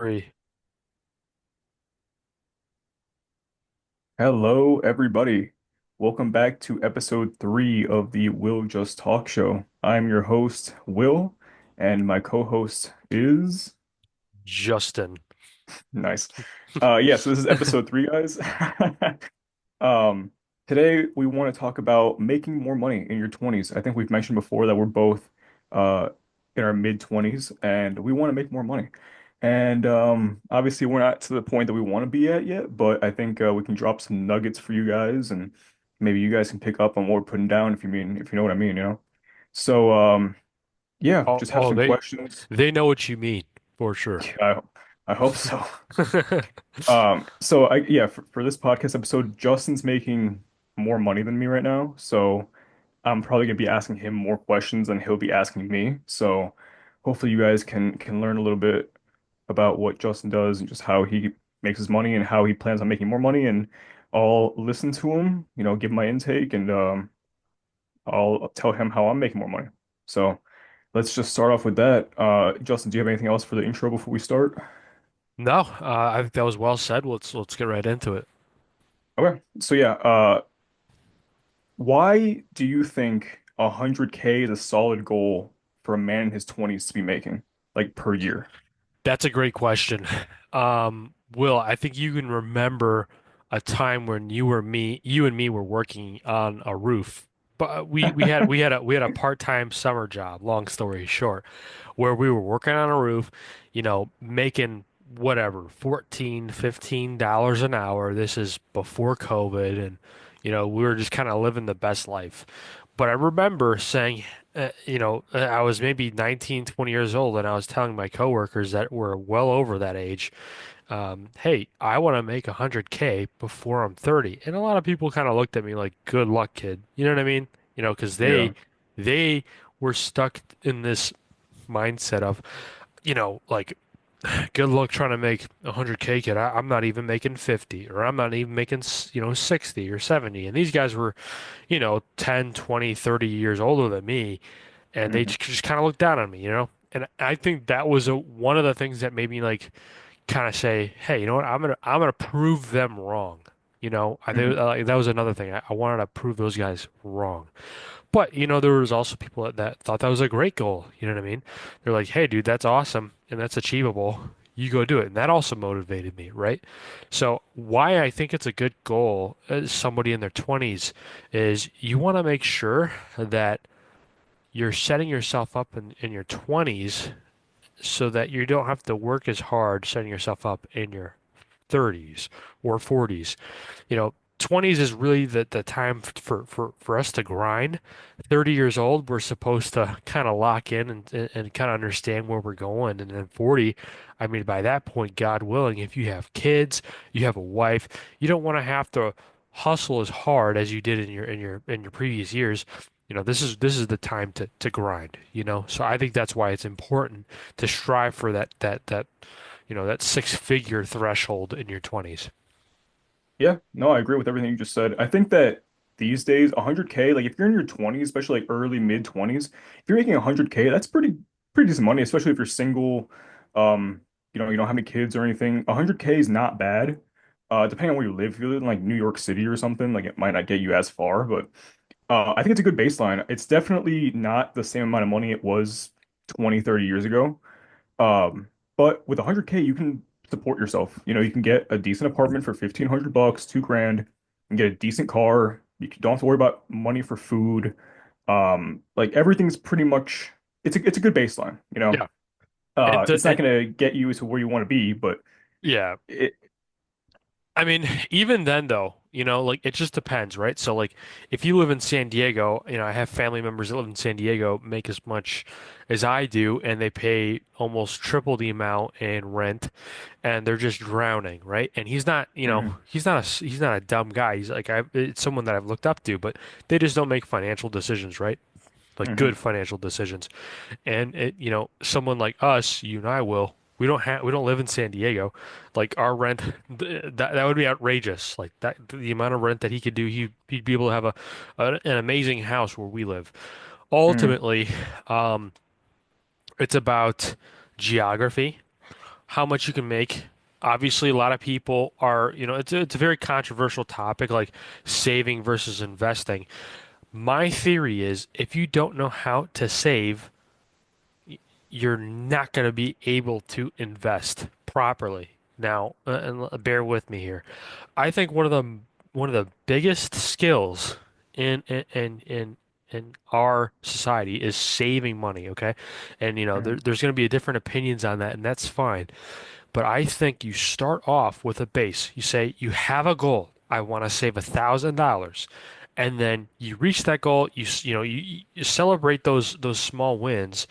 Three. Hello, everybody. Welcome back to episode 3 of the Will Just Talk Show. I'm your host, Will, and my co-host is Justin. nice. So this is episode 3, guys. Um, Today we want to talk about making more money in your 20s. I think we've mentioned before that we're both uh in our mid 20s and we want to make more money. And obviously we're not to the point that we want to be at yet, but I think we can drop some nuggets for you guys and maybe you guys can pick up on what we're putting down if you know what I mean, you know. So yeah, Oh, just have oh, some they questions. they know what you mean for sure. I hope so. For this podcast episode, Justin's making more money than me right now, so I'm probably gonna be asking him more questions than he'll be asking me. So hopefully you guys can learn a little bit about what Justin does and just how he makes his money and how he plans on making more money, and I'll listen to him, give my intake, and I'll tell him how I'm making more money. So let's just start off with that. Justin, do you have anything else for the intro before we start? No, I think that was well said. Let's get right into it. Okay. Why do you think 100K is a solid goal for a man in his 20s to be making, like per year? That's a great question. Will, I think you can remember a time when you and me were working on a roof. But we had a part-time summer job, long story short, where we were working on a roof, making whatever, 14, $15 an hour. This is before COVID, and we were just kind of living the best life. But I remember saying, I was maybe 19, 20 years old, and I was telling my coworkers that were well over that age, hey, I want to make 100K before I'm 30. And a lot of people kind of looked at me like, good luck, kid. You know what I mean? Because Yeah. they were stuck in this mindset of, like, good luck trying to make 100K, kid. I'm not even making 50, or I'm not even making, 60 or 70. And these guys were 10, 20, 30 years older than me, and they Hmm. just kind of looked down on me. And I think that was one of the things that made me like kind of say, hey, you know what? I'm gonna prove them wrong. I think Hmm. that was another thing. I wanted to prove those guys wrong. But there was also people that thought that was a great goal. You know what I mean? They're like, hey, dude, that's awesome and that's achievable. You go do it. And that also motivated me, right? So why I think it's a good goal as somebody in their 20s is you want to make sure that you're setting yourself up in your 20s so that you don't have to work as hard setting yourself up in your 30s or 40s. 20s is really the time for us to grind. 30 years old, we're supposed to kind of lock in and kind of understand where we're going. And then 40, I mean, by that point, God willing, if you have kids, you have a wife, you don't want to have to hustle as hard as you did in your previous years. This is the time to grind, So I think that's why it's important to strive for that six-figure threshold in your 20s. Yeah, no, I agree with everything you just said. I think that these days, 100K, like if you're in your 20s, especially like early mid 20s, if you're making 100K, that's pretty decent money, especially if you're single, you don't have any kids or anything. 100K is not bad. Depending on where you live, if you live in like New York City or something, like it might not get you as far, but I think it's a good baseline. It's definitely not the same amount of money it was 20, 30 years ago. Um, but with 100K, you can support yourself. You can get a decent apartment for 1,500 bucks, 2 grand, and get a decent car. Don't have to worry about money for food. Like everything's pretty much it's a good baseline, you know. Yeah. And It's not gonna get you to where you want to be, but yeah, it I mean, even then though, like it just depends, right? So like if you live in San Diego, I have family members that live in San Diego make as much as I do and they pay almost triple the amount in rent and they're just drowning, right? And he's not, Mhm, he's not a dumb guy. It's someone that I've looked up to, but they just don't make financial decisions, right? Like mhm. good financial decisions. And someone like us, you and I will. We don't live in San Diego. Like our rent, that would be outrageous. Like that, the amount of rent that he could do, he'd be able to have an amazing house where we live. Mhm. Ultimately, it's about geography. how much you can make. Obviously, a lot of people are, it's a very controversial topic, like saving versus investing. My theory is if you don't know how to save, you're not going to be able to invest properly. Now, and bear with me here. I think one of the biggest skills in our society is saving money, okay? And Mhm. there's going to be different opinions on that, and that's fine. But I think you start off with a base. You say you have a goal. I want to save $1,000, and then you reach that goal. You celebrate those small wins,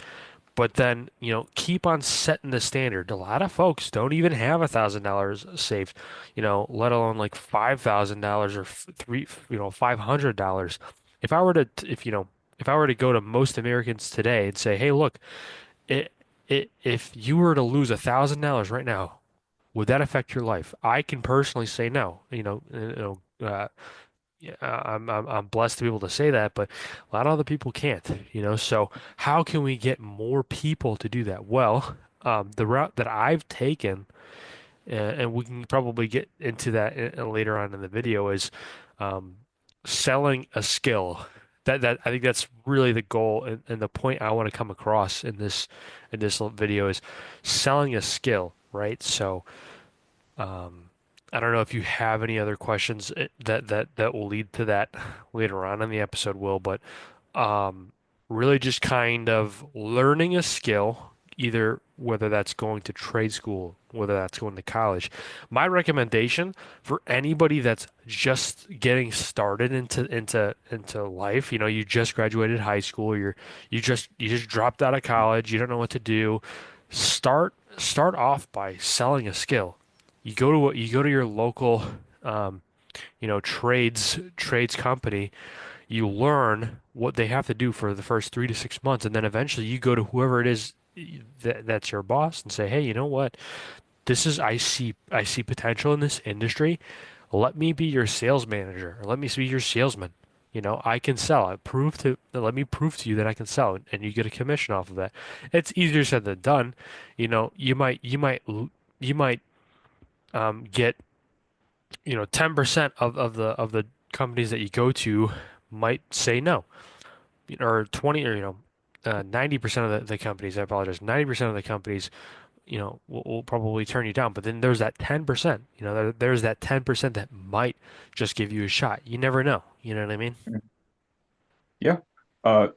but then keep on setting the standard. A lot of folks don't even have $1,000 saved, let alone like $5,000 or three, $500. If I were to, if I were to go to most Americans today and say, hey, look, it, if you were to lose $1,000 right now, would that affect your life? I can personally say no. Yeah, I'm blessed to be able to say that, but a lot of other people can't. So how can we get more people to do that? Well, the route that I've taken, and we can probably get into that later on in the video, is um, selling a skill. That I think that's really the goal and the point I want to come across in this video is selling a skill, right? So. Um, I don't know if you have any other questions that will lead to that later on in the episode, Will, but um, really just kind of learning a skill, either whether that's going to trade school, whether that's going to college. My recommendation for anybody that's just getting started into life, you just graduated high school, you just dropped out of college, you don't know what to do. Start off by selling a skill. You go to your local um, trades company, you learn what they have to do for the first 3 to 6 months, and then eventually you go to whoever it is that's your boss and say, hey, you know what? I see potential in this industry. Let me be your sales manager, or let me be your salesman. I can sell. Let me prove to you that I can sell, and you get a commission off of that. It's easier said than done. You might get 10% of the companies that you go to might say no, or 20, or 90% of the companies, I apologize, 90% of the companies, will probably turn you down. But then there's that 10%, there's that 10% that might just give you a shot. You never know. You know what I mean? Yeah.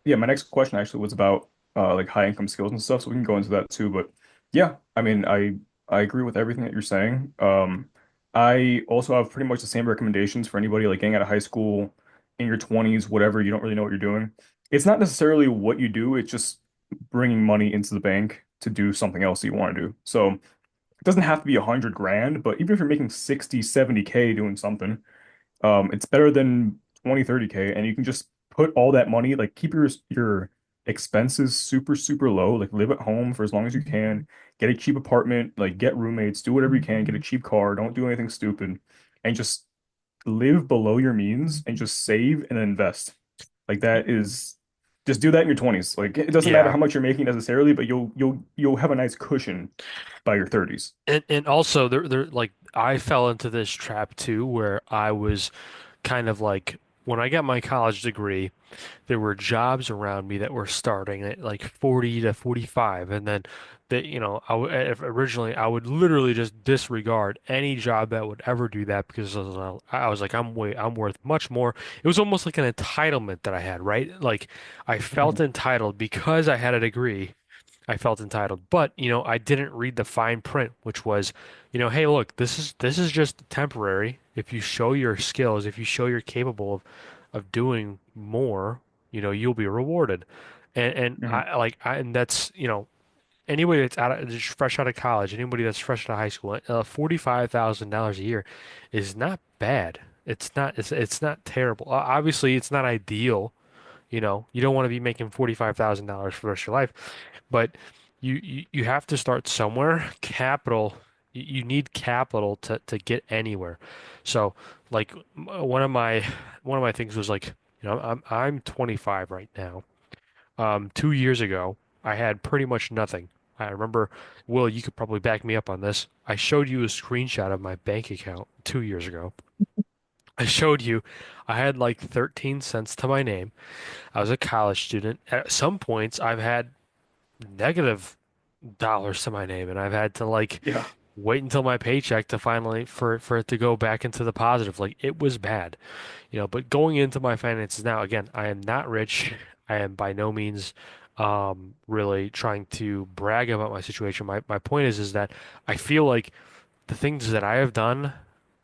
Yeah, my next question actually was about like high income skills and stuff, so we can go into that too. But yeah, I mean, I agree with everything that you're saying. I also have pretty much the same recommendations for anybody like getting out of high school in your 20s, whatever, you don't really know what you're doing. It's not necessarily what you do, it's just bringing money into the bank to do something else that you want to do. So it doesn't have to be 100 grand, but even if you're making 60, 70K doing something, it's better than 20, 30K, and you can just put all that money, like keep your expenses super, super low, like live at home for as long as you can, get a cheap apartment, like get roommates, do whatever you can, get a cheap car, don't do anything stupid, and just live below your means and just save and invest. Like that is just do that in your 20s. Like it doesn't matter Yeah. how much you're making necessarily, but you'll have a nice cushion by your 30s. And also there like I fell into this trap too where I was kind of like when I got my college degree, there were jobs around me that were starting at like 40 to 45, and then originally I would literally just disregard any job that would ever do that because I was like I'm worth much more. It was almost like an entitlement that I had, right? Like I felt Mhm. entitled because I had a degree. I felt entitled, but I didn't read the fine print, which was, hey, look, this is just temporary. If you show your skills, if you show you're capable of doing more, you'll be rewarded. And Mhm. and that's, anybody that's just fresh out of college, anybody that's fresh out of high school, $45,000 a year is not bad. It's not terrible. Obviously, it's not ideal. You don't want to be making $45,000 for the rest of your life, but you have to start somewhere. You need capital to get anywhere. So, like one of my things was like, I'm 25 right now. 2 years ago, I had pretty much nothing. I remember, Will, you could probably back me up on this. I showed you a screenshot of my bank account 2 years ago. I showed you I had like 13 cents to my name. I was a college student. At some points, I've had negative dollars to my name, and I've had to like Yeah. wait until my paycheck to finally for it to go back into the positive. Like it was bad, but going into my finances now, again, I am not rich. I am by no means really trying to brag about my situation. My point is that I feel like the things that I have done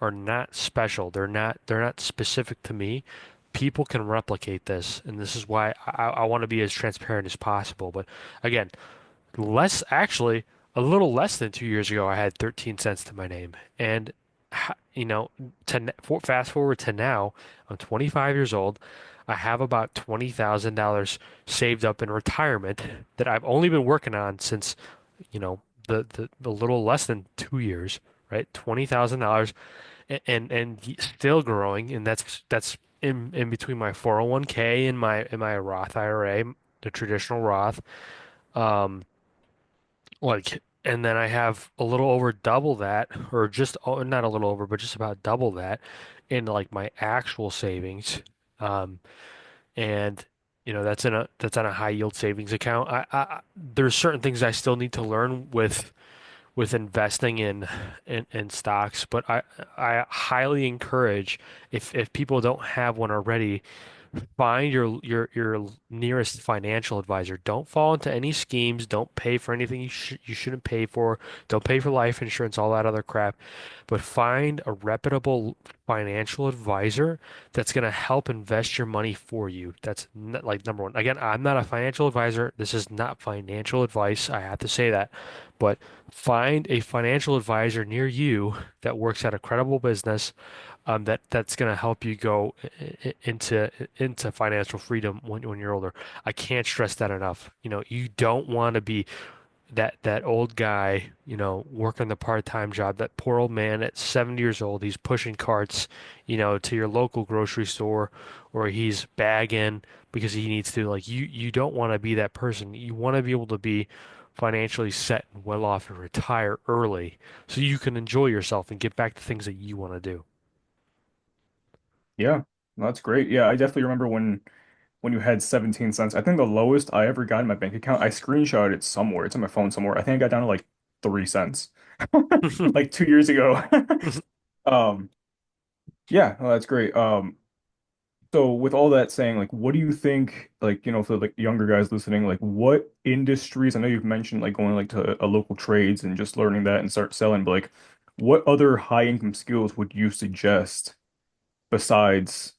are not special. They're not specific to me. People can replicate this, and this is why I want to be as transparent as possible. But again, actually, a little less than 2 years ago, I had 13 cents to my name. And, you know, fast forward to now, I'm 25 years old. I have about $20,000 saved up in retirement that I've only been working on since, the little less than 2 years, right? $20,000 and still growing. And that's in between my 401k and my Roth IRA, the traditional Roth. Um, and then I have a little over double that, or just not a little over, but just about double that in like my actual savings. Um, and that's on a high yield savings account. There's certain things I still need to learn with investing in stocks, but I highly encourage if people don't have one already, find your nearest financial advisor. Don't fall into any schemes. Don't pay for anything you shouldn't pay for. Don't pay for life insurance, all that other crap. But find a reputable financial advisor that's going to help invest your money for you. That's like number one. Again, I'm not a financial advisor. This is not financial advice. I have to say that. But find a financial advisor near you that works at a credible business that's going to help you go into financial freedom when you're older. I can't stress that enough. You don't want to be that old guy, working the part-time job, that poor old man at 70 years old, he's pushing carts, to your local grocery store, or he's bagging because he needs to. Like you don't want to be that person. You want to be able to be financially set and well off and retire early so you can enjoy yourself and get back to things that you want to do. Yeah. That's great. Yeah, I definitely remember when you had 17 cents. I think the lowest I ever got in my bank account, I screenshot it somewhere. It's on my phone somewhere. I think I got down to like 3 cents like 2 years ago. Um, yeah, well, that's great. So with all that saying, like, what do you think, like, for like younger guys listening, like, what industries? I know you've mentioned like going like to a local trades and just learning that and start selling, but like, what other high income skills would you suggest besides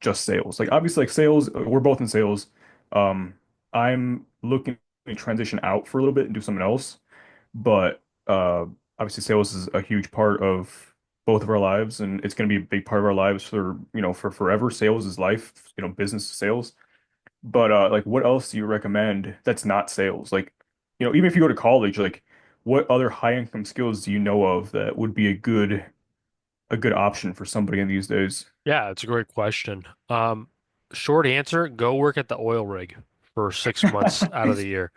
just sales? Like, obviously, like sales, we're both in sales. Um, I'm looking to transition out for a little bit and do something else, but obviously, sales is a huge part of both of our lives, and it's going to be a big part of our lives for for forever. Sales is life, business is sales. But like, what else do you recommend that's not sales? Like, even if you go to college, like, what other high income skills do you know of that would be a good option for somebody in these days? Yeah, it's a great question. Short answer, go work at the oil rig for 6 months out of the year.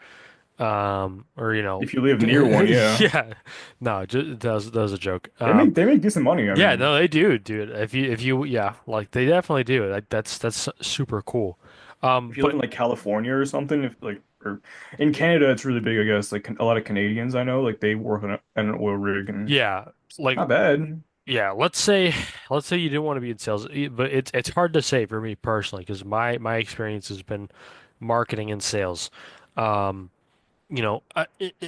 Or If you live near one, yeah, yeah, no, just, that was a joke. they make decent money. I Yeah, mean, no, they do, dude. If you, yeah, like they definitely do. Like that's super cool. if you live But in like California or something, if like or in Canada, it's really big, I guess. Like a lot of Canadians I know, like they work on an oil rig and yeah, like not bad. yeah, let's say you didn't want to be in sales, but it's hard to say for me personally because my experience has been marketing and sales. Um,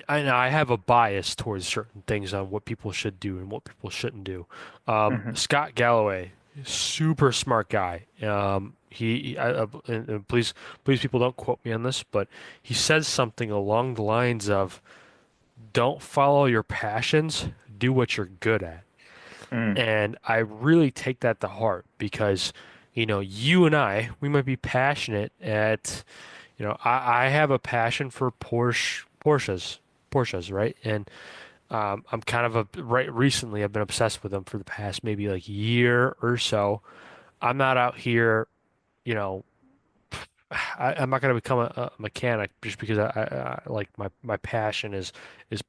I have a bias towards certain things on what people should do and what people shouldn't do. Hmm. Scott Galloway, super smart guy. And please, people don't quote me on this, but he says something along the lines of, "Don't follow your passions, do what you're good at." Mm. And I really take that to heart because, you and we might be passionate at. I have a passion for Porsches, right? And I'm kind of right recently, I've been obsessed with them for the past maybe like year or so. I'm not out here, you know, I'm not going to become a mechanic just because like my passion is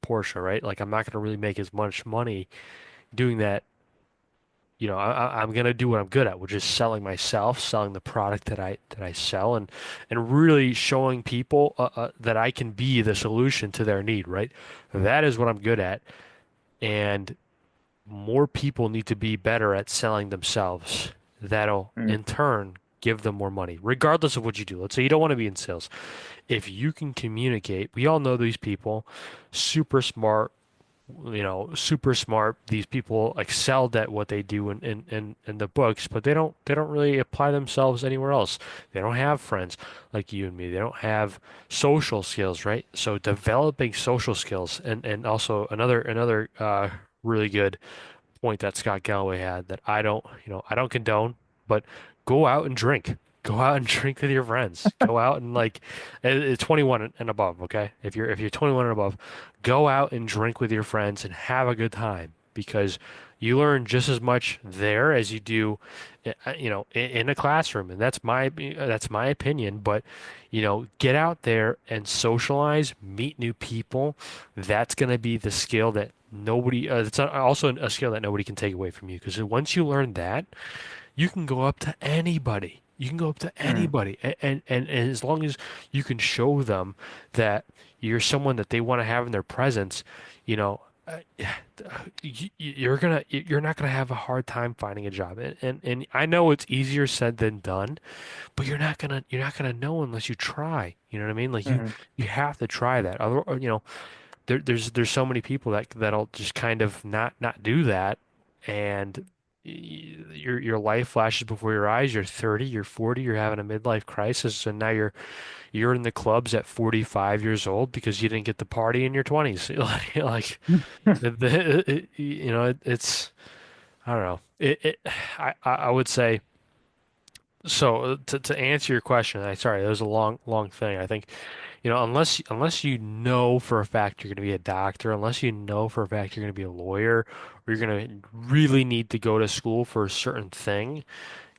Porsche, right? Like I'm not going to really make as much money doing that. I'm going to do what I'm good at, which is selling myself, selling the product that I sell, and really showing people that I can be the solution to their need, right? That is what I'm good at, and more people need to be better at selling themselves. That'll Mm, in turn give them more money, regardless of what you do. Let's say you don't want to be in sales. If you can communicate, we all know these people, super smart, super smart. These people excelled at what they do in the books, but they don't really apply themselves anywhere else. They don't have friends like you and me. They don't have social skills, right? So developing social skills and also another really good point that Scott Galloway had that I don't condone, but go out and drink. Go out and drink with your friends. Go out and like it's 21 and above, okay? If you're 21 and above, go out and drink with your friends and have a good time because you learn just as much there as you do in a classroom. And that's my opinion, but get out there and socialize, meet new people. That's going to be the skill that nobody, it's also a skill that nobody can take away from you because once you learn that, you can go up to anybody. You can go up to mm, anybody. And as long as you can show them that you're someone that they want to have in their presence, you know, uh, you're not gonna have a hard time finding a job. And I know it's easier said than done, but you're not gonna know unless you try. You know what I mean? Like you mm, you have to try that. Other, there's so many people that'll just kind of not do that, and your life flashes before your eyes. You're 30, you're 40, you're having a midlife crisis, and now you're in the clubs at 45 years old because you didn't get the party in your 20s. Like mm. it's I don't know. I would say so. To answer your question, sorry, that was a long thing. I think unless you know for a fact you're going to be a doctor, unless you know for a fact you're going to be a lawyer, or you're going to really need to go to school for a certain thing,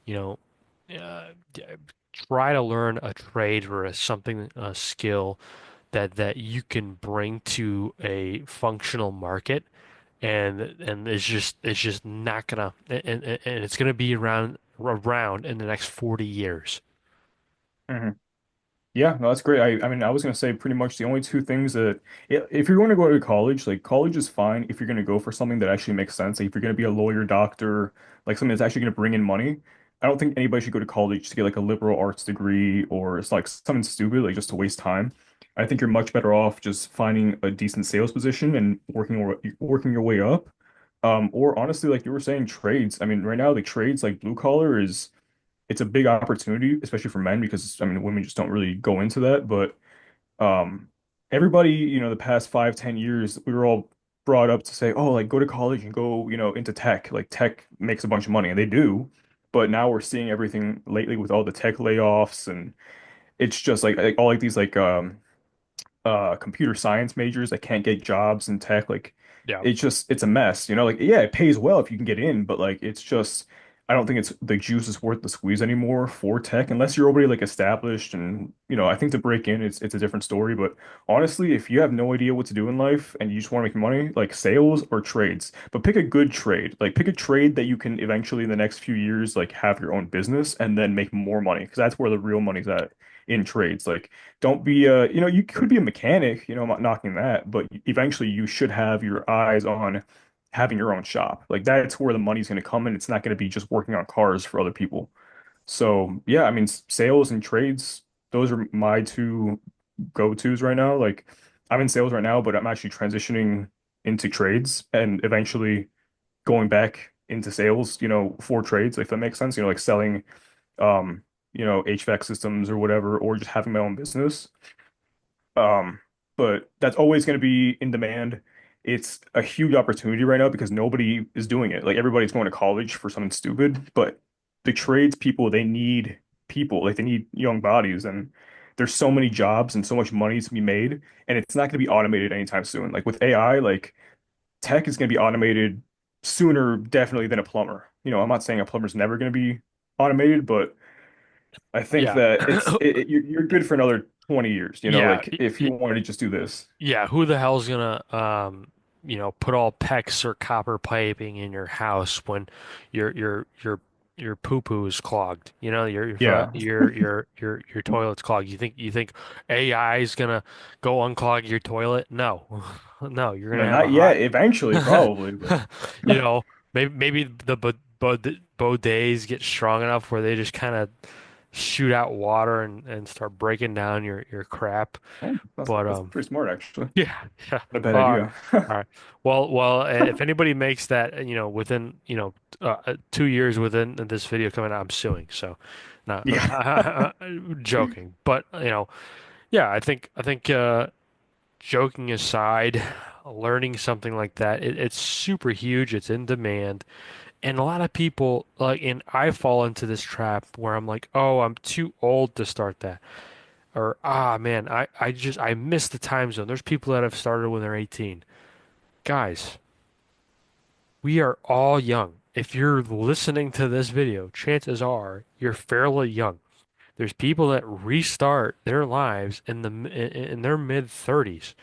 you know, try to learn a trade or a skill that you can bring to a functional market, and it's just not gonna, and it's gonna be around in the next 40 years. Mhm. Yeah, no, that's great. I mean, I was gonna say pretty much the only two things that if you're going to go to college, like college is fine if you're going to go for something that actually makes sense. Like if you're going to be a lawyer, doctor, like something that's actually going to bring in money. I don't think anybody should go to college to get like a liberal arts degree or it's like something stupid, like just to waste time. I think you're much better off just finding a decent sales position and working your way up. Or honestly, like you were saying, trades. I mean, right now, the trades like blue collar is it's a big opportunity, especially for men, because I mean, women just don't really go into that. But um, everybody, the past 5, 10 years, we were all brought up to say, oh, like go to college and go, into tech. Like tech makes a bunch of money, and they do. But now we're seeing everything lately with all the tech layoffs, and it's just like all like these like computer science majors that can't get jobs in tech. Like Yeah. it's a mess, like yeah, it pays well if you can get in, but like it's just I don't think it's the juice is worth the squeeze anymore for tech unless you're already like established and I think to break in it's a different story. But honestly, if you have no idea what to do in life and you just want to make money, like sales or trades, but pick a good trade. Like pick a trade that you can eventually in the next few years like have your own business and then make more money because that's where the real money's at in trades. Like don't be you could be a mechanic, I'm not knocking that, but eventually you should have your eyes on having your own shop. Like that's where the money's going to come in. It's not going to be just working on cars for other people. So yeah, I mean sales and trades, those are my two go-tos right now. Like I'm in sales right now, but I'm actually transitioning into trades and eventually going back into sales, for trades, if that makes sense, like selling HVAC systems or whatever, or just having my own business. Um, but that's always going to be in demand. It's a huge opportunity right now because nobody is doing it. Like everybody's going to college for something stupid, but the trades people, they need people, like they need young bodies, and there's so many jobs and so much money to be made, and it's not going to be automated anytime soon. Like with AI, like tech is going to be automated sooner, definitely than a plumber. I'm not saying a plumber's never going to be automated, but I think Yeah. that you're good for another 20 years, Yeah. like if you wanted to just do this. Yeah, who the hell's gonna put all PEX or copper piping in your house when your poo-poo is clogged? You know, Yeah. your toilet's clogged. You think AI is gonna go unclog your toilet? No. No, you're gonna No, have a not hot yet. Eventually, probably, but you know, maybe the bidets get strong enough where they just kind of shoot out water and start breaking down your crap. oh, But that's pretty smart actually. yeah, yeah. Not a bad Uh, idea. all right. Well, if anybody makes that, within, 2 years within this video coming out, I'm suing. So, not Yeah. joking, but yeah, I think joking aside, learning something like that, it's super huge. It's in demand, and a lot of people and I fall into this trap where I'm like, oh, I'm too old to start that. Or man, I miss the time zone. There's people that have started when they're 18. Guys, we are all young. If you're listening to this video, chances are you're fairly young. There's people that restart their lives in their mid 30s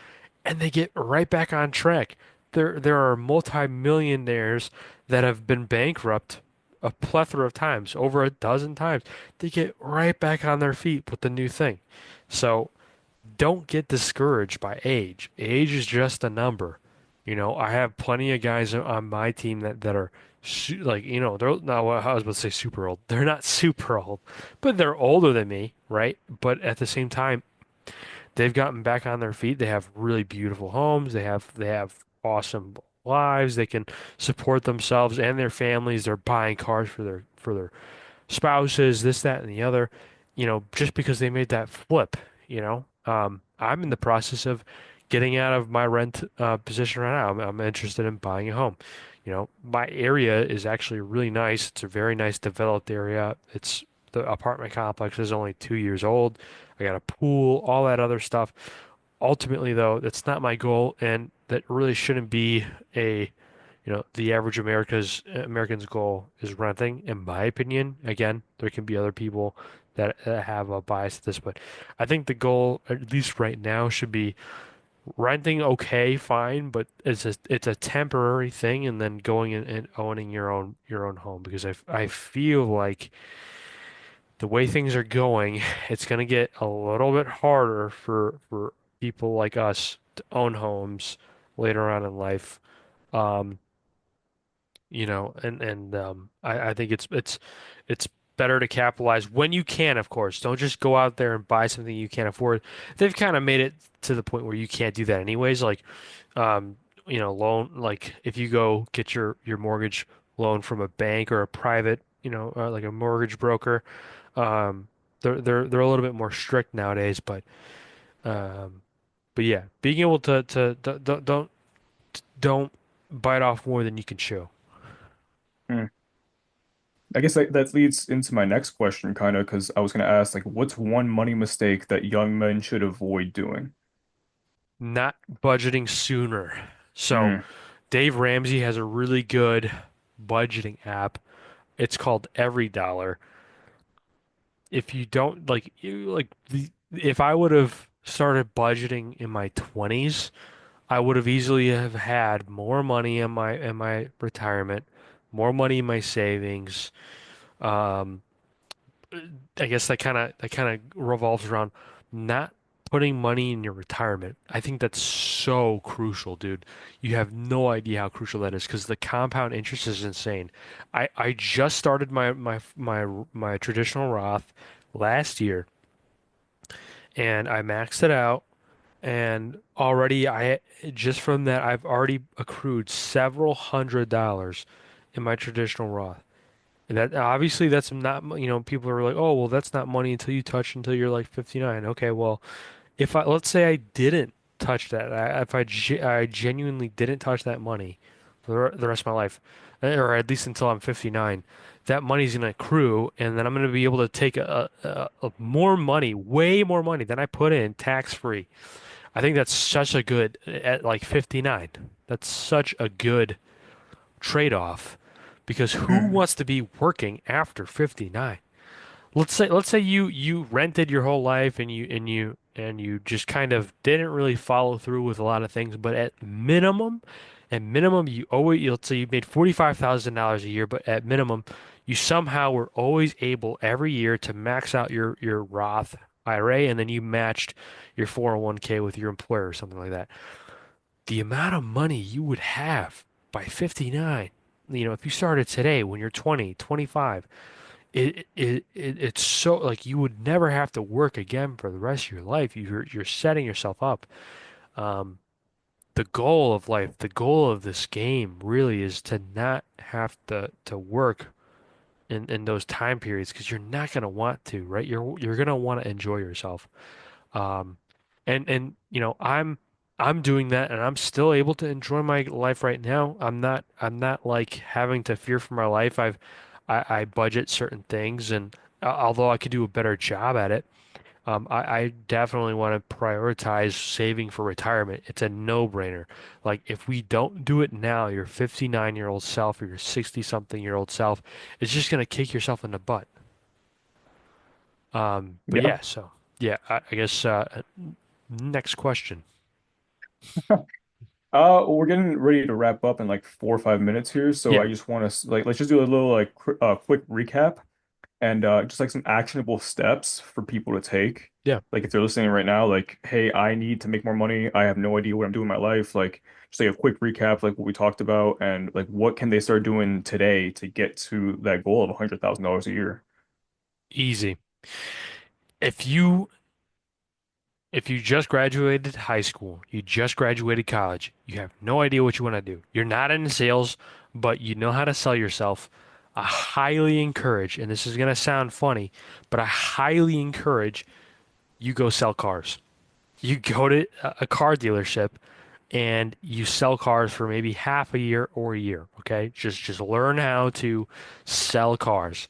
and they get right back on track. There are multimillionaires that have been bankrupt a plethora of times, over a dozen times. They get right back on their feet with the new thing. So don't get discouraged by age. Age is just a number. I have plenty of guys on my team that are they're not, well, I was about to say super old. They're not super old, but they're older than me, right? But at the same time, they've gotten back on their feet. They have really beautiful homes. They have awesome lives. They can support themselves and their families. They're buying cars for their spouses, this, that, and the other, just because they made that flip. I'm in the process of getting out of my rent position right now. I'm interested in buying a home. My area is actually really nice. It's a very nice developed area. The apartment complex is only 2 years old. I got a pool, all that other stuff. Ultimately, though, that's not my goal, and that really shouldn't be the average American's goal is renting, in my opinion. Again, there can be other people that have a bias to this, but I think the goal, at least right now, should be renting. Okay, fine, but it's a temporary thing, and then going and owning your own home because I feel like the way things are going, it's going to get a little bit harder for people like us to own homes later on in life. Um, I think it's better to capitalize when you can, of course. Don't just go out there and buy something you can't afford. They've kind of made it to the point where you can't do that anyways. Like, loan, like if you go get your mortgage loan from a bank or a private, like a mortgage broker, um, they're a little bit more strict nowadays. Um, but yeah, being able to don't bite off more than you can chew. Hmm. I guess that leads into my next question, kind of, because I was going to ask, like, what's one money mistake that young men should avoid doing? Not budgeting sooner. So Hmm. Dave Ramsey has a really good budgeting app. It's called Every Dollar. If you don't if I would have started budgeting in my 20s, I would have easily have had more money in my retirement, more money in my savings. Um, I guess that kind of revolves around not putting money in your retirement. I think that's so crucial, dude. You have no idea how crucial that is because the compound interest is insane. I just started my traditional Roth last year and I maxed it out and already I just from that I've already accrued several $100s in my traditional Roth. And that obviously that's not, people are like, oh, well, that's not money until you're like 59. Okay, well, if let's say I didn't touch that, if I genuinely didn't touch that money for the rest of my life, or at least until I'm 59, that money's gonna accrue, and then I'm gonna be able to take a more money, way more money than I put in tax free. I think that's such a good at like 59. That's such a good trade-off because who Hmm. wants to be working after 59? let's say you rented your whole life and you just kind of didn't really follow through with a lot of things, but at minimum you always let's say you made $45,000 a year, but at minimum you somehow were always able every year to max out your Roth IRA and then you matched your 401k with your employer or something like that. The amount of money you would have by 59, if you started today when you're 20, 25, it's so like you would never have to work again for the rest of your life. You're setting yourself up. Um, the goal of life, the goal of this game really is to not have to work in those time periods because you're not gonna want to, right? You're gonna want to enjoy yourself. Um, and I'm doing that and I'm still able to enjoy my life right now. I'm not like having to fear for my life. I budget certain things and although I could do a better job at it, I definitely want to prioritize saving for retirement. It's a no-brainer. Like if we don't do it now, your 59-year-old self or your 60-something-year-old self is just gonna kick yourself in the butt. But Yeah. yeah, so yeah, I guess next question. We're getting ready to wrap up in like 4 or 5 minutes here, so Yeah, I just want to like let's just do a little like quick recap and just like some actionable steps for people to take. yeah, Like if they're listening right now, like, hey, I need to make more money. I have no idea what I'm doing in my life. Like, just like a quick recap, like what we talked about, and like what can they start doing today to get to that goal of $100,000 a year? easy. If you if you just graduated high school, you just graduated college, you have no idea what you want to do. You're not in sales, but you know how to sell yourself. I highly encourage, and this is going to sound funny, but I highly encourage you go sell cars. You go to a car dealership and you sell cars for maybe half a year or a year, okay? Just learn how to sell cars.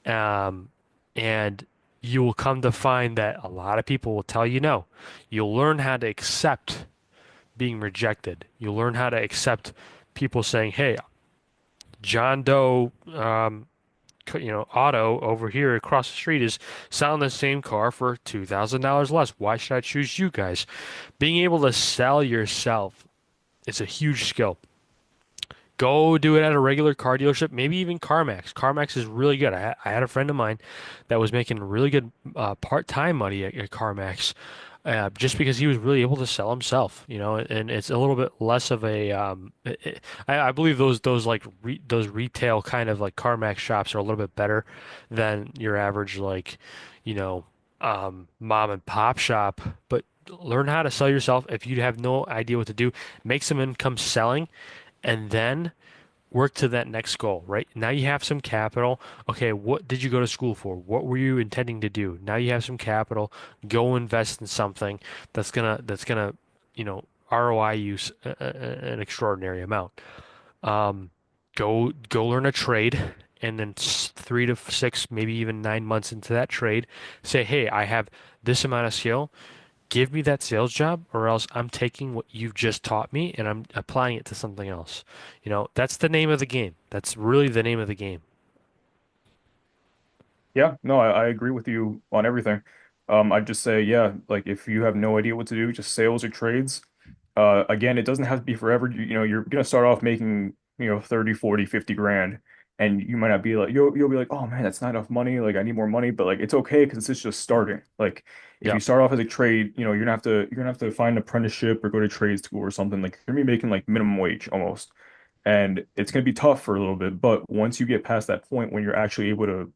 Um, and you will come to find that a lot of people will tell you no. You'll learn how to accept being rejected. You'll learn how to accept people saying, "Hey, John Doe, Auto over here across the street is selling the same car for $2,000 less. Why should I choose you guys?" Being able to sell yourself is a huge skill. Go do it at a regular car dealership, maybe even CarMax. CarMax is really good. I had a friend of mine that was making really good part-time money at CarMax just because he was really able to sell himself, and it's a little bit less of a I believe those like those retail kind of like CarMax shops are a little bit better than your average like, you know, mom and pop shop, but learn how to sell yourself. If you have no idea what to do, make some income selling and then work to that next goal, right? Now you have some capital. Okay, what did you go to school for? What were you intending to do? Now you have some capital. Go invest in something that's gonna, ROI you an extraordinary amount. Um, go learn a trade, and then 3 to 6, maybe even 9 months into that trade, say, hey, I have this amount of skill. Give me that sales job, or else I'm taking what you've just taught me and I'm applying it to something else. That's the name of the game. That's really the name of the game. Yeah, no, I agree with you on everything. I'd just say, yeah, like if you have no idea what to do, just sales or trades. Again, it doesn't have to be forever. You're gonna start off making, 30, 40, 50 grand, and you might not be like, you'll be like, oh man, that's not enough money. Like I need more money, but like it's okay because it's just starting. Like if Yeah, you start off as a trade, you're gonna have to find an apprenticeship or go to trade school or something. Like you're gonna be making like minimum wage almost. And it's going to be tough for a little bit, but once you get past that point when you're actually able to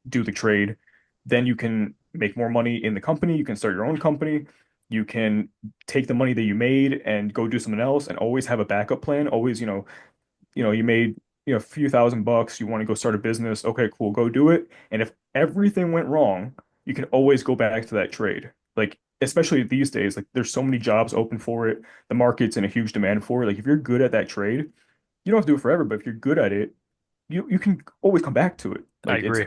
do the trade, then you can make more money in the company. You can start your own company. You can take the money that you made and go do something else and always have a backup plan. Always, you made, a few $1,000. You want to go start a business. Okay, cool, go do it. And if everything went wrong, you can always go back to that trade. Like, especially these days, like there's so many jobs open for it. The market's in a huge demand for it. Like if you're good at that trade, you don't have to do it forever, but if you're good at it, you can always come back to it. I Like agree.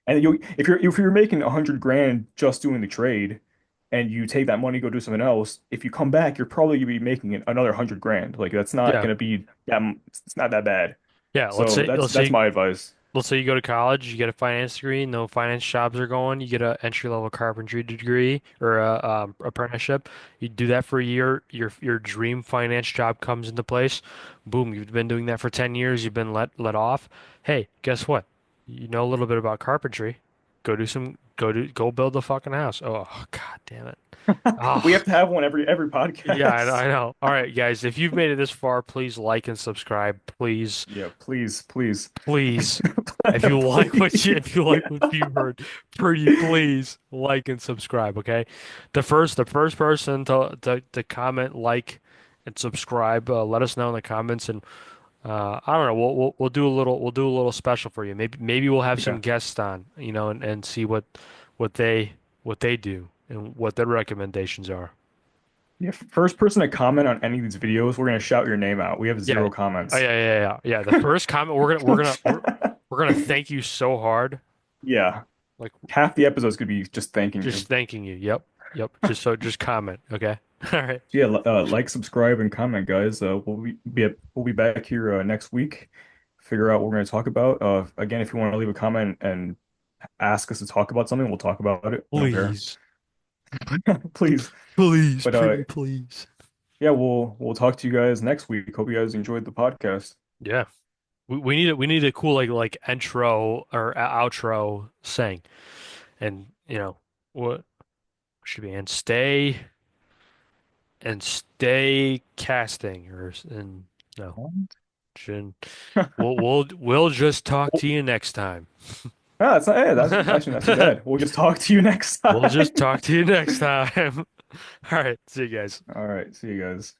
and you if you're making 100 grand just doing the trade, and you take that money go do something else, if you come back, you're probably gonna be making another 100 grand. Like that's not Yeah, gonna be it's not that bad. yeah. Let's So say that's let's that's say my advice. let's say you go to college, you get a finance degree, no finance jobs are going, you get a entry level carpentry degree or a apprenticeship. You do that for a year, your dream finance job comes into place. Boom, you've been doing that for 10 years, you've been let off. Hey, guess what? You know a little bit about carpentry. Go build a fucking house. Oh, God damn it. We Oh, have to have one every yeah, I know, podcast. I know. All right, guys, if you've made it this far, please like and subscribe. Please. Yeah, please, please, Please, if you like what you if you please. like what you heard, pretty please like and subscribe, okay? The first person to comment, like, and subscribe, let us know in the comments, and I don't know, we'll do a little special for you. Maybe we'll have some Yeah. guests on, and see what they what they do and what their recommendations are. Yeah, first person to comment on any of these videos, we're gonna shout your name out. We have Yeah, zero oh, comments. yeah. The first comment we're gonna thank you so hard. Yeah, Like half the episodes could be just thanking just you. thanking you. Yep. Yep. Just comment. Okay. All right. So yeah, like, subscribe, and comment, guys. We'll be back here next week. Figure out what we're going to talk about. Again, if you want to leave a comment and ask us to talk about something, we'll talk about it. We don't care. Please. Please. Please, But pretty please. yeah, we'll talk to you guys next week. Hope you guys enjoyed the podcast. Yeah. We need a cool like intro or outro saying. And what should be and stay casting and no. Shouldn't. We'll just talk Well, to you next time. that's not, hey, that's actually not too bad. We'll just talk to you next We'll just time. talk to you next time. All right. See you guys. All right, see you guys.